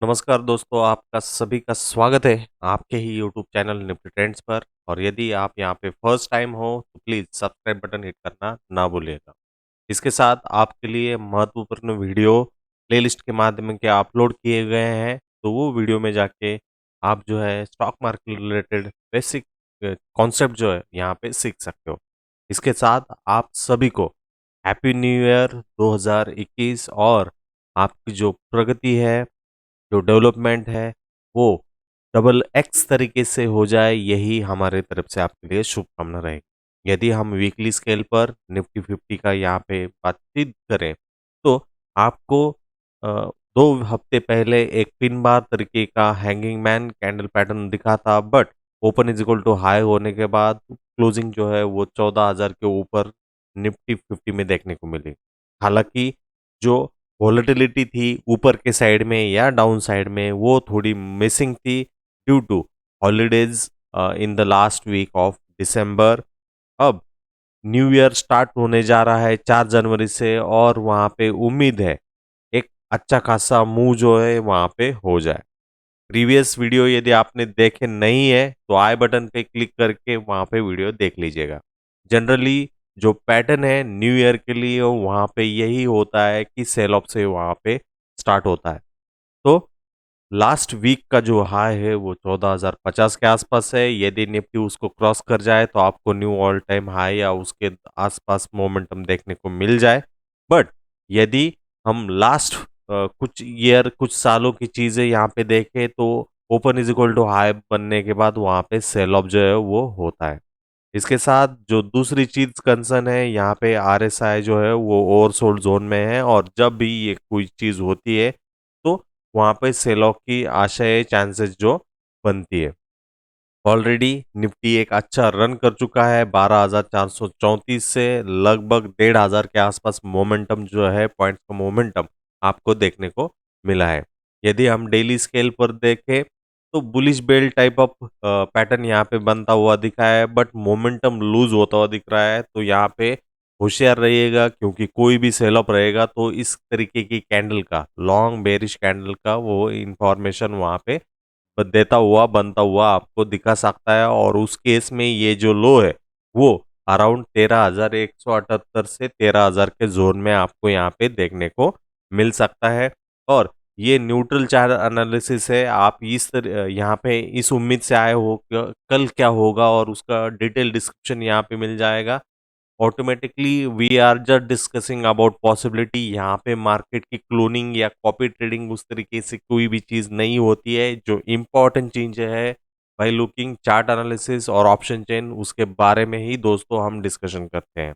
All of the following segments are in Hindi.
नमस्कार दोस्तों, आपका सभी का स्वागत है आपके ही यूट्यूब चैनल निफ्टी ट्रेंड्स पर। और यदि आप यहाँ पे फर्स्ट टाइम हो तो प्लीज़ सब्सक्राइब बटन हिट करना ना भूलिएगा। इसके साथ आपके लिए महत्वपूर्ण वीडियो प्लेलिस्ट के माध्यम के अपलोड किए गए हैं, तो वो वीडियो में जाके आप जो है stock market related basic concept जो है यहाँ पे सीख सकते हो। इसके साथ आप सभी को हैप्पी न्यू ईयर 2021। और आपकी जो प्रगति है, जो डेवलपमेंट है, वो डबल एक्स तरीके से हो जाए, यही हमारे तरफ से आपके लिए शुभकामना रहेगी। यदि हम वीकली स्केल पर निफ्टी 50 का यहाँ पे बातचीत करें, तो आपको 2 हफ्ते पहले एक पिन बार तरीके का हैंगिंग मैन कैंडल पैटर्न दिखा था, but open is equal to high होने के बाद क्लोजिंग जो है वो 14,000 के ऊपर निफ्टी 50 में देखने को मिली। हालांकि जो वॉलेटिलिटी थी ऊपर के साइड में या डाउन साइड में, वो थोड़ी मिसिंग थी due to holidays in the last week of December. अब न्यू ईयर स्टार्ट होने जा रहा है 4 जनवरी से, और वहाँ पे उम्मीद है एक अच्छा खासा मूव जो है वहाँ पे हो जाए। प्रीवियस वीडियो यदि आपने देखे नहीं है तो आई बटन पे क्लिक करके वहाँ पे वीडियो देख लीजिएगा। जनरली जो पैटर्न है न्यू ईयर के लिए वहाँ पे यही होता है कि सेल ऑफ से वहाँ पे स्टार्ट होता है। तो लास्ट वीक का जो हाई है वो 14,050 के आसपास है। यदि निफ्टी उसको क्रॉस कर जाए तो आपको न्यू ऑल टाइम हाई या उसके आसपास मोमेंटम देखने को मिल जाए। बट यदि हम लास्ट कुछ सालों की चीजें यहाँ पे देखें, तो open is equal to high बनने के बाद वहाँ पे सेल ऑफ जो है वो होता है। इसके साथ जो दूसरी चीज कंसर्न है, यहाँ पे आरएसआई जो है वो ओवरसोल्ड जोन में है, और जब भी ये कोई चीज होती है तो वहां पे सेल ऑफ की आशय चांसेस जो बनती है। ऑलरेडी निफ्टी एक अच्छा रन कर चुका है 12,434 से, लगभग 1,500 के आसपास मोमेंटम जो है पॉइंट्स का मोमेंटम आपको देखने को मिला है। यदि हम डेली स्केल पर देखें तो bullish bell type of pattern यहाँ पे बनता हुआ दिखा है, बट मोमेंटम लूज होता हुआ दिख रहा है। तो यहाँ पे होशियार रहिएगा, क्योंकि कोई भी सेल ऑफ रहेगा तो इस तरीके की कैंडल का, लॉन्ग बेरिश कैंडल का, वो इंफॉर्मेशन वहाँ पे देता हुआ बनता हुआ आपको दिखा सकता है। और उस केस में ये जो लो है वो अराउंड 13,178 से 13,000 के जोन में आपको यहाँ पे देखने को मिल सकता है। और ये न्यूट्रल चार्ट एनालिसिस है। आप यहाँ पे इस उम्मीद से आए हो कि कल क्या होगा, और उसका डिटेल डिस्क्रिप्शन यहाँ पे मिल जाएगा। Automatically we are just discussing about possibility. यहाँ पे मार्केट की क्लोनिंग या कॉपी ट्रेडिंग उस तरीके से कोई भी चीज़ नहीं होती है। जो इम्पोर्टेंट चीज़ है भाई, लुकिंग चार्ट एनालिसिस और ऑप्शन चेन, उसके बारे में ही दोस्तों हम डिस्कशन करते हैं।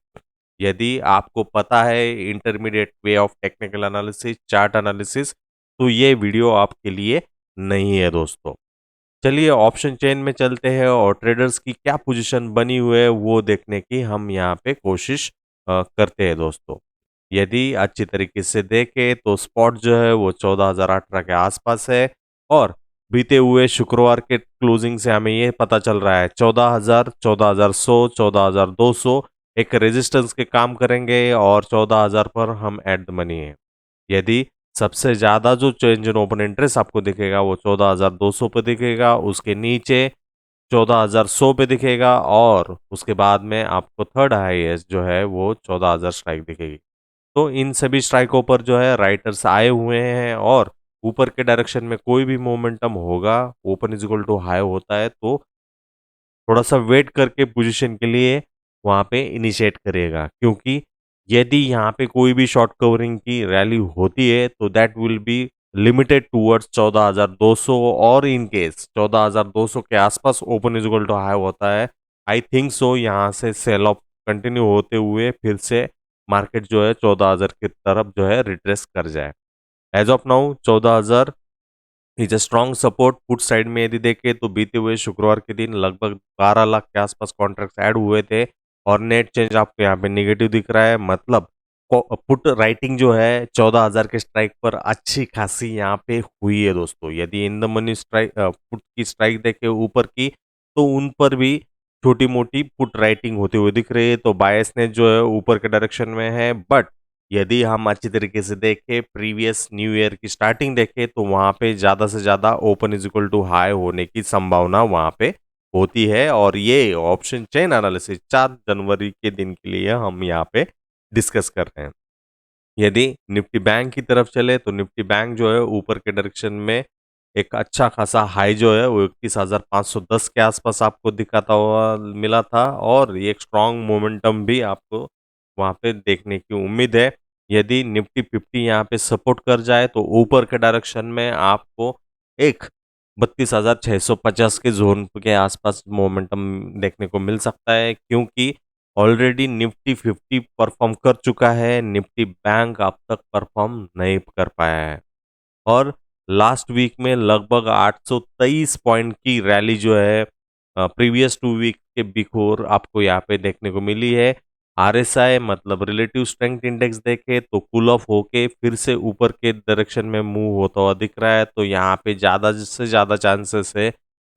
यदि आपको पता है intermediate way of technical analysis, chart analysis, तो ये वीडियो आपके लिए नहीं है दोस्तों। चलिए ऑप्शन चेन में चलते हैं और ट्रेडर्स की क्या पोजीशन बनी हुई है वो देखने की हम यहाँ पे कोशिश करते हैं दोस्तों। यदि अच्छी तरीके से देखें तो स्पॉट जो है वो 14,018 के आसपास है, और बीते हुए शुक्रवार के क्लोजिंग से हमें ये पता चल रहा है 14,000, 14,100, 14,200 एक रेजिस्टेंस के काम करेंगे, और 14,000 पर हम एट द मनी है। यदि सबसे ज्यादा जो चेंज इन ओपन इंटरेस्ट आपको दिखेगा वो 14,200 पे दिखेगा, उसके नीचे 14,100 पे दिखेगा, और उसके बाद में आपको थर्ड हाईएस्ट जो है वो 14,000 स्ट्राइक दिखेगी। तो इन सभी स्ट्राइकों पर जो है राइटर्स आए हुए हैं, और ऊपर के डायरेक्शन में कोई भी मोमेंटम होगा, open is equal to high होता है, तो थोड़ा सा वेट करके पोजीशन के लिए वहां पे इनिशिएट करिएगा। क्योंकि यदि यहाँ पे कोई भी शॉर्ट कवरिंग की रैली होती है तो that will be limited towards 14,200, और इन केस 14,200 के आसपास open is equal to high होता है, आई थिंक सो यहाँ से सेल ऑफ कंटिन्यू होते हुए फिर से मार्केट जो है 14,000 की तरफ जो है रिट्रेस कर जाए। As of now 14,000 is a strong support. Put side में यदि देखें तो बीते हुए शुक्रवार के दिन लगभग 12 लाख के आसपास कॉन्ट्रैक्ट ऐड हुए थे, और नेट चेंज आपको यहाँ पे निगेटिव दिख रहा है। मतलब पुट राइटिंग जो है 14,000 के स्ट्राइक पर अच्छी खासी यहाँ पे हुई है दोस्तों। यदि in the money strike put की स्ट्राइक देखे ऊपर की, तो उन पर भी छोटी मोटी पुट राइटिंग होती हुई दिख रही है। तो बायस ने जो है ऊपर के डायरेक्शन में है, बट यदि हम अच्छी तरीके से देखें, प्रीवियस न्यू ईयर की स्टार्टिंग देखें, तो वहाँ पे ज़्यादा से ज़्यादा open is equal to high होने की संभावना वहाँ पे होती है। और ये ऑप्शन चेन एनालिसिस 4 जनवरी के दिन के लिए हम यहाँ पे डिस्कस कर रहे हैं। यदि निफ्टी बैंक की तरफ चले तो निफ्टी बैंक जो है ऊपर के डायरेक्शन में एक अच्छा खासा हाई जो है वो 21,510 के आसपास आपको दिखाता हुआ मिला था, और ये एक स्ट्रॉन्ग मोमेंटम भी आपको वहाँ पे देखने की उम्मीद है। यदि निफ्टी 50 यहाँ पे सपोर्ट कर जाए तो ऊपर के डायरेक्शन में आपको एक 32,650 के जोन के आसपास मोमेंटम देखने को मिल सकता है, क्योंकि ऑलरेडी निफ्टी 50 परफॉर्म कर चुका है, निफ्टी बैंक अब तक परफॉर्म नहीं कर पाया है। और लास्ट वीक में लगभग 823 पॉइंट की रैली जो है प्रीवियस 2 वीक के बिफोर आपको यहाँ पे देखने को मिली है। आरएसआई मतलब रिलेटिव स्ट्रेंथ इंडेक्स देखे तो कूल ऑफ होके फिर से ऊपर के डायरेक्शन में मूव होता हुआ दिख रहा है, तो यहाँ पे ज़्यादा से ज़्यादा चांसेस है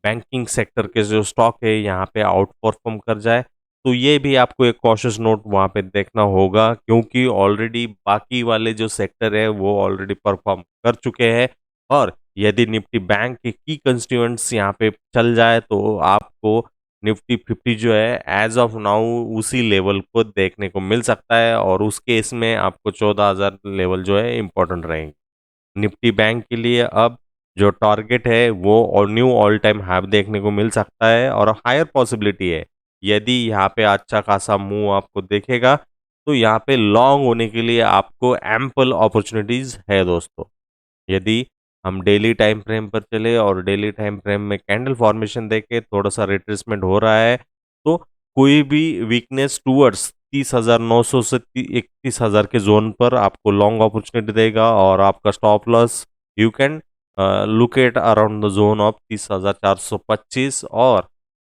बैंकिंग सेक्टर के जो स्टॉक है यहाँ पे आउट परफॉर्म कर जाए। तो ये भी आपको एक कॉशियस नोट वहाँ पे देखना होगा, क्योंकि ऑलरेडी बाकी वाले जो सेक्टर है वो ऑलरेडी परफॉर्म कर चुके हैं। और यदि निफ्टी बैंक के की कंस्टिट्यूएंट्स यहाँ पे चल जाए तो आपको निफ्टी 50 जो है एज ऑफ नाउ उसी लेवल को देखने को मिल सकता है, और उस केस में आपको 14,000 लेवल जो है इम्पोर्टेंट रहेंगे। निफ्टी बैंक के लिए अब जो टारगेट है वो और न्यू ऑल टाइम हाई देखने को मिल सकता है, और हायर पॉसिबिलिटी है यदि यहाँ पे अच्छा खासा मूव आपको देखेगा तो यहाँ पे लॉन्ग होने के लिए आपको एम्पल अपॉर्चुनिटीज है दोस्तों। यदि हम डेली टाइम फ्रेम पर चले और डेली टाइम फ्रेम में कैंडल फॉर्मेशन देखे थोड़ा सा रिट्रेसमेंट हो रहा है, तो कोई भी वीकनेस टूवर्ड्स 30,900 से 31,000 के जोन पर आपको लॉन्ग अपॉर्चुनिटी देगा, और आपका stop loss you can look at around the zone of 30,425। और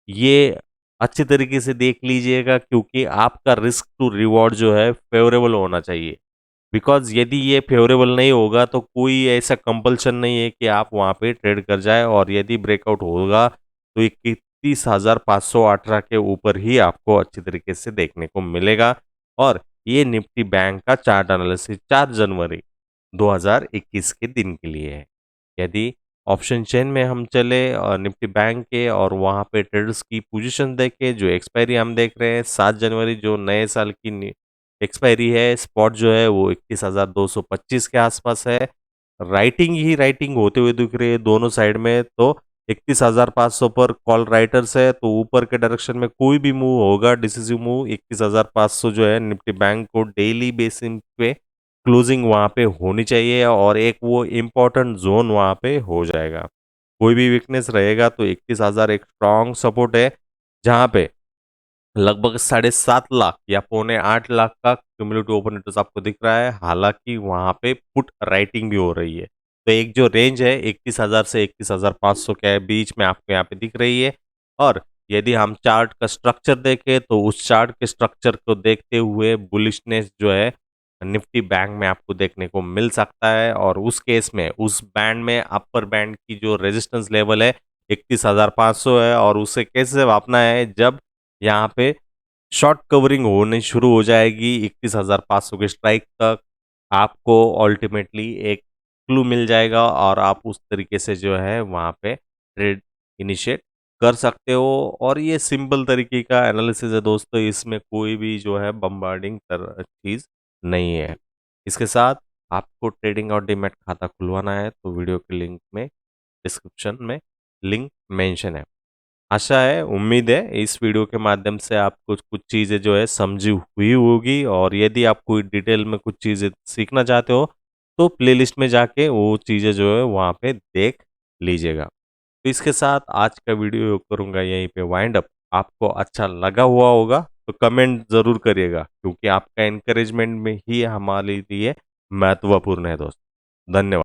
ये अच्छी तरीके से देख लीजिएगा, क्योंकि आपका रिस्क टू रिवॉर्ड जो है फेवरेबल होना चाहिए। बिकॉज यदि ये फेवरेबल नहीं होगा तो कोई ऐसा कंपल्शन नहीं है कि आप वहाँ पे ट्रेड कर जाए, और यदि ब्रेकआउट होगा तो 31,518 के ऊपर ही आपको अच्छी तरीके से देखने को मिलेगा। और ये निफ्टी बैंक का चार्ट एनालिसिस 4 जनवरी 2021 के दिन के लिए है। यदि ऑप्शन चेन में हम चले और निफ्टी बैंक के और वहाँ पे ट्रेडर्स की पोजीशन देखे, जो एक्सपायरी हम देख रहे हैं 7 जनवरी जो नए साल की एक्सपायरी है, स्पॉट जो है वो 21,225 के आसपास है। राइटिंग ही राइटिंग होते हुए दिख रही है दोनों साइड में, तो 31,500 पर कॉल राइटर्स है, तो ऊपर के डायरेक्शन में कोई भी मूव होगा डिसिसिव मूव 21,500 जो है निफ्टी बैंक को डेली बेसिस पे क्लोजिंग वहाँ पे होनी चाहिए, और एक वो इम्पोर्टेंट जोन वहाँ पे हो जाएगा। कोई भी वीकनेस रहेगा तो 21,000 एक स्ट्रॉन्ग सपोर्ट है, जहाँ पे लगभग 7.5 लाख या 7.25 लाख का क्यूमुलेटिव ओपन इंटरेस्ट आपको दिख रहा है। हालांकि वहां पे पुट राइटिंग भी हो रही है, तो एक जो रेंज है 31,000 से 31,500 के बीच में आपको यहाँ पे दिख रही है। और यदि हम चार्ट का स्ट्रक्चर देखें तो उस चार्ट के स्ट्रक्चर को देखते हुए बुलिशनेस जो है निफ्टी बैंक में आपको देखने को मिल सकता है, और उस केस में उस बैंड में अपर बैंड की जो रेजिस्टेंस लेवल है 31,500 है, और उसे कैसे मापना है जब यहाँ पे शॉर्ट कवरिंग होनी शुरू हो जाएगी 31,500 के स्ट्राइक तक, आपको अल्टीमेटली एक क्लू मिल जाएगा, और आप उस तरीके से जो है वहाँ पे ट्रेड इनिशिएट कर सकते हो। और ये सिंपल तरीके का एनालिसिस है दोस्तों, इसमें कोई भी जो है बम्बार्डिंग चीज़ नहीं है। इसके साथ आपको ट्रेडिंग और डीमैट खाता खुलवाना है तो वीडियो के लिंक में डिस्क्रिप्शन में लिंक मेंशन है। आशा है, उम्मीद है इस वीडियो के माध्यम से आपको कुछ चीज़ें जो है समझी हुई होगी, और यदि आप कोई डिटेल में कुछ चीज़ें सीखना चाहते हो तो प्लेलिस्ट में जाके वो चीज़ें जो है वहाँ पे देख लीजिएगा। तो इसके साथ आज का वीडियो करूँगा यहीं पे वाइंड अप। आपको अच्छा लगा हुआ होगा तो कमेंट ज़रूर करिएगा, क्योंकि आपका इनकरेजमेंट में ही हमारे लिए महत्वपूर्ण है दोस्त। धन्यवाद।